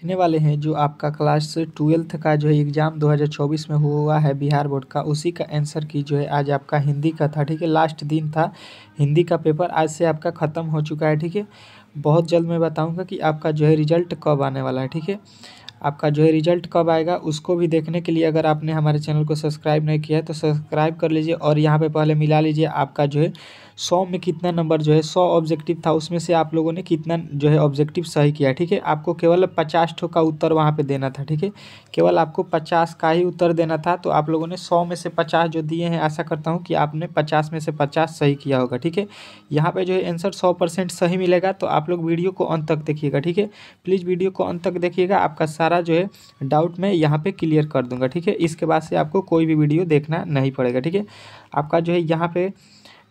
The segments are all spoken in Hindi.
देखने वाले हैं जो आपका क्लास 12th का जो है एग्ज़ाम 2024 में हुआ है बिहार बोर्ड का, उसी का आंसर की जो है आज आपका हिंदी का था। ठीक है, लास्ट दिन था हिंदी का पेपर, आज से आपका ख़त्म हो चुका है। ठीक है, बहुत जल्द मैं बताऊंगा कि आपका जो है रिजल्ट कब आने वाला है। ठीक है, आपका जो है रिजल्ट कब आएगा उसको भी देखने के लिए अगर आपने हमारे चैनल को सब्सक्राइब नहीं किया है तो सब्सक्राइब कर लीजिए और यहाँ पे पहले मिला लीजिए आपका जो है 100 में कितना नंबर जो है 100 ऑब्जेक्टिव था, उसमें से आप लोगों ने कितना जो है ऑब्जेक्टिव सही किया। ठीक है, आपको केवल 50 ठो का उत्तर वहाँ पे देना था। ठीक है, केवल आपको 50 का ही उत्तर देना था, तो आप लोगों ने 100 में से 50 जो दिए हैं, आशा करता हूँ कि आपने 50 में से 50 सही किया होगा। ठीक है, यहाँ पे जो है आंसर 100% सही मिलेगा, तो आप लोग वीडियो को अंत तक देखिएगा। ठीक है, प्लीज़ वीडियो को अंत तक देखिएगा, आपका सारा जो है डाउट मैं यहाँ पे क्लियर कर दूंगा। ठीक है, इसके बाद से आपको कोई भी वीडियो देखना नहीं पड़ेगा। ठीक है, आपका जो है यहाँ पे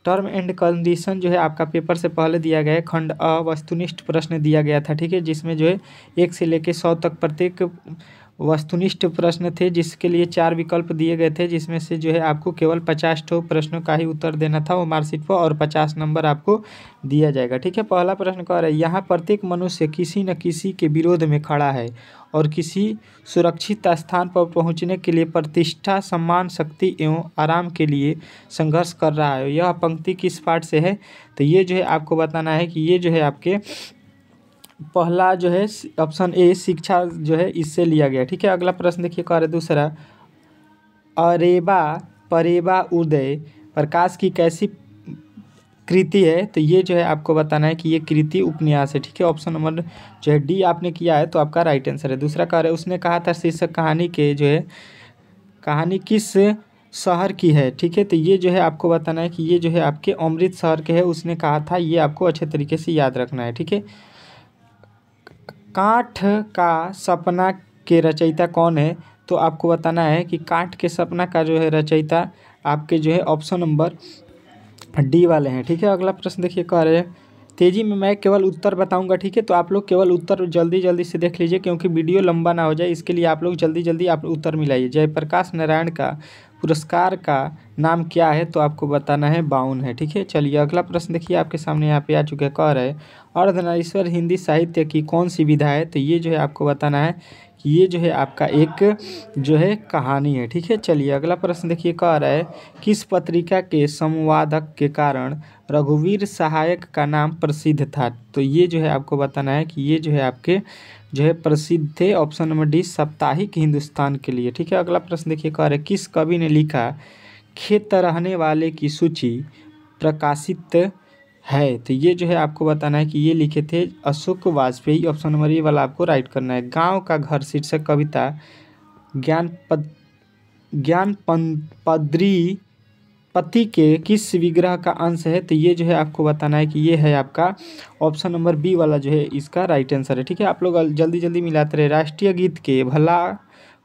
टर्म एंड कंडीशन जो है आपका पेपर से पहले दिया गया है। खंड अ वस्तुनिष्ठ प्रश्न दिया गया था। ठीक है, जिसमें जो है 1 से लेकर 100 तक प्रत्येक वस्तुनिष्ठ प्रश्न थे, जिसके लिए 4 विकल्प दिए गए थे, जिसमें से जो है आपको केवल 50 ठो प्रश्नों का ही उत्तर देना था वो मार्कशीट पर, और 50 नंबर आपको दिया जाएगा। ठीक है, पहला प्रश्न कह रहा है, यहाँ प्रत्येक मनुष्य किसी न किसी के विरोध में खड़ा है और किसी सुरक्षित स्थान पर पहुँचने के लिए प्रतिष्ठा, सम्मान, शक्ति एवं आराम के लिए संघर्ष कर रहा है। यह पंक्ति किस पाठ से है? तो ये जो है आपको बताना है कि ये जो है आपके पहला जो है ऑप्शन ए शिक्षा जो है इससे लिया गया। ठीक है, अगला प्रश्न देखिए, कह रहे दूसरा, अरेबा परेबा उदय प्रकाश की कैसी कृति है? तो ये जो है आपको बताना है कि ये कृति उपन्यास है। ठीक है, ऑप्शन नंबर जो है डी आपने किया है तो आपका राइट आंसर है। दूसरा कह रहे उसने कहा था शीर्षक कहानी के जो है कहानी किस शहर की है? ठीक है, तो ये जो है आपको बताना है कि ये जो है आपके अमृतसर के है, उसने कहा था, ये आपको अच्छे तरीके से याद रखना है। ठीक है, काठ का सपना के रचयिता कौन है? तो आपको बताना है कि काठ के सपना का जो है रचयिता आपके जो है ऑप्शन नंबर डी वाले हैं। ठीक है, अगला प्रश्न देखिए, कह रहे हैं तेजी में मैं केवल उत्तर बताऊंगा। ठीक है, तो आप लोग केवल उत्तर जल्दी जल्दी से देख लीजिए क्योंकि वीडियो लंबा ना हो जाए, इसके लिए आप लोग जल्दी जल्दी आप उत्तर मिलाइए। जयप्रकाश नारायण का पुरस्कार का नाम क्या है? तो आपको बताना है बाउन है। ठीक है, चलिए अगला प्रश्न देखिए, आपके सामने यहाँ पे आ चुके हैं। कह रहे अर्धनारीश्वर हिंदी साहित्य की कौन सी विधा है? तो ये जो है आपको बताना है कि ये जो है आपका एक जो है कहानी है। ठीक है, चलिए अगला प्रश्न देखिए, कह रहा है किस पत्रिका के संवादक के कारण रघुवीर सहायक का नाम प्रसिद्ध था? तो ये जो है आपको बताना है कि ये जो है आपके जो है प्रसिद्ध थे, ऑप्शन नंबर डी साप्ताहिक हिंदुस्तान के लिए। ठीक है, अगला प्रश्न देखिए, कह रहे किस कवि ने लिखा खेत रहने वाले की सूची प्रकाशित है? तो ये जो है आपको बताना है कि ये लिखे थे Ashok Vajpayee, option number A वाला आपको राइट करना है। गांव का घर शीर्षक कविता ज्ञान पद्री पति के किस विग्रह का अंश है? तो ये जो है आपको बताना है कि ये है आपका ऑप्शन नंबर बी वाला जो है इसका राइट आंसर है। ठीक है, आप लोग जल्दी जल्दी मिलाते रहे। राष्ट्रीय गीत के भला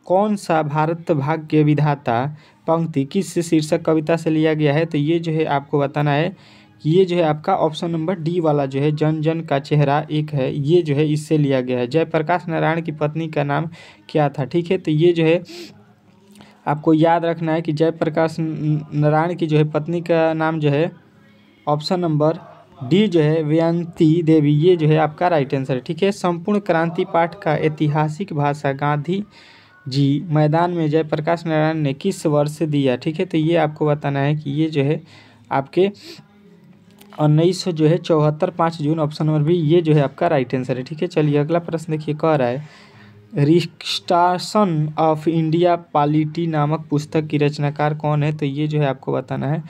कौन सा भारत भाग्य विधाता पंक्ति किस शीर्षक कविता से लिया गया है? तो ये जो है आपको बताना है कि ये जो है आपका ऑप्शन नंबर डी वाला जो है जन जन का चेहरा एक है, ये जो है इससे लिया गया है। जयप्रकाश नारायण की पत्नी का नाम क्या था? ठीक है, तो ये जो है आपको याद रखना है कि जयप्रकाश नारायण की जो है पत्नी का नाम जो है ऑप्शन नंबर डी जो है वयंती देवी, ये जो है आपका राइट आंसर है। ठीक है, संपूर्ण क्रांति पाठ का ऐतिहासिक भाषा गांधी जी मैदान में जयप्रकाश नारायण ने किस वर्ष दिया? ठीक है, तो ये आपको बताना है कि ये जो है आपके 1974 5 जून, ऑप्शन नंबर बी, ये जो है आपका राइट आंसर है। ठीक है, चलिए अगला प्रश्न देखिए, कह रहा है रिस्ट्रक्शन ऑफ इंडिया पॉलिटी नामक पुस्तक की रचनाकार कौन है? तो ये जो है आपको बताना है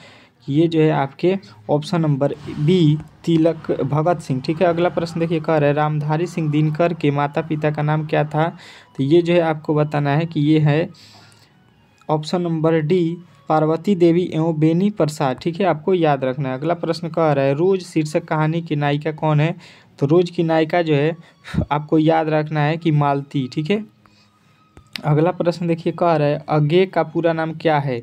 कि ये जो है आपके ऑप्शन नंबर बी तिलक भगत सिंह। ठीक है, अगला प्रश्न देखिए, कह रहा है रामधारी सिंह दिनकर के माता पिता का नाम क्या था? तो ये जो है आपको बताना है कि ये है ऑप्शन नंबर डी पार्वती देवी एवं बेनी प्रसाद। ठीक है, आपको याद रखना है। अगला प्रश्न कह रहा है रोज शीर्षक कहानी की नायिका कौन है? तो रोज की नायिका जो है आपको याद रखना है कि मालती। ठीक है, अगला प्रश्न देखिए, कह रहा है अज्ञे का पूरा नाम क्या है?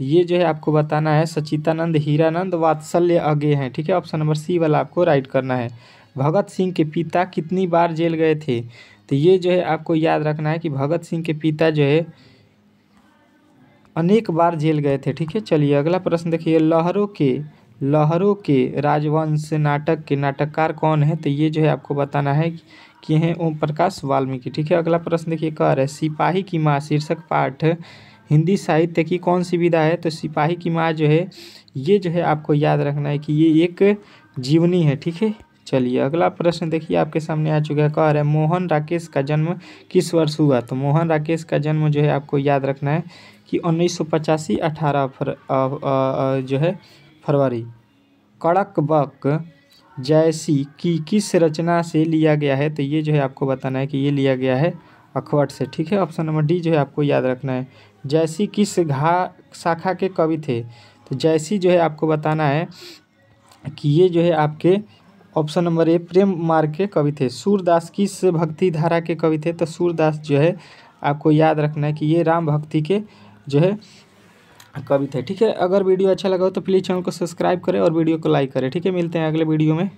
तो ये जो है आपको बताना है सचितानंद हीरानंद वात्सल्य अज्ञे हैं। ठीक है, ऑप्शन नंबर सी वाला आपको राइट करना है। भगत सिंह के पिता कितनी बार जेल गए थे? तो ये जो है आपको याद रखना है कि भगत सिंह के पिता जो है अनेक बार जेल गए थे। ठीक है, चलिए अगला प्रश्न देखिए, लहरों के राजवंश नाटक के नाटककार कौन है? तो ये जो है आपको बताना है किए हैं ओम प्रकाश वाल्मीकि। ठीक है, अगला प्रश्न देखिए कह रहा है सिपाही की माँ शीर्षक पाठ हिंदी साहित्य की कौन सी विधा है। तो सिपाही की माँ जो है ये जो है आपको याद रखना है कि ये एक जीवनी है। ठीक है, चलिए अगला प्रश्न देखिए आपके सामने आ चुका है, कह रहा है मोहन राकेश का जन्म किस वर्ष हुआ। तो मोहन राकेश का जन्म जो है आपको याद रखना है कि 1985 जो है फरवरी। कड़कबक जैसी की किस रचना से लिया गया है। तो ये जो है आपको बताना है कि ये लिया गया है अखवट से। ठीक है, ऑप्शन नंबर डी जो है आपको याद रखना है। जैसी किस शाखा के कवि थे। तो जैसी जो है आपको बताना है कि ये जो है आपके ऑप्शन नंबर ए प्रेम मार्ग के कवि थे। सूरदास किस भक्ति धारा के कवि थे। तो सूरदास जो है आपको याद रखना है कि ये राम भक्ति के जो है कवि थे। ठीक है, अगर वीडियो अच्छा लगा हो तो प्लीज़ चैनल को सब्सक्राइब करें और वीडियो को लाइक करें। ठीक है, मिलते हैं अगले वीडियो में।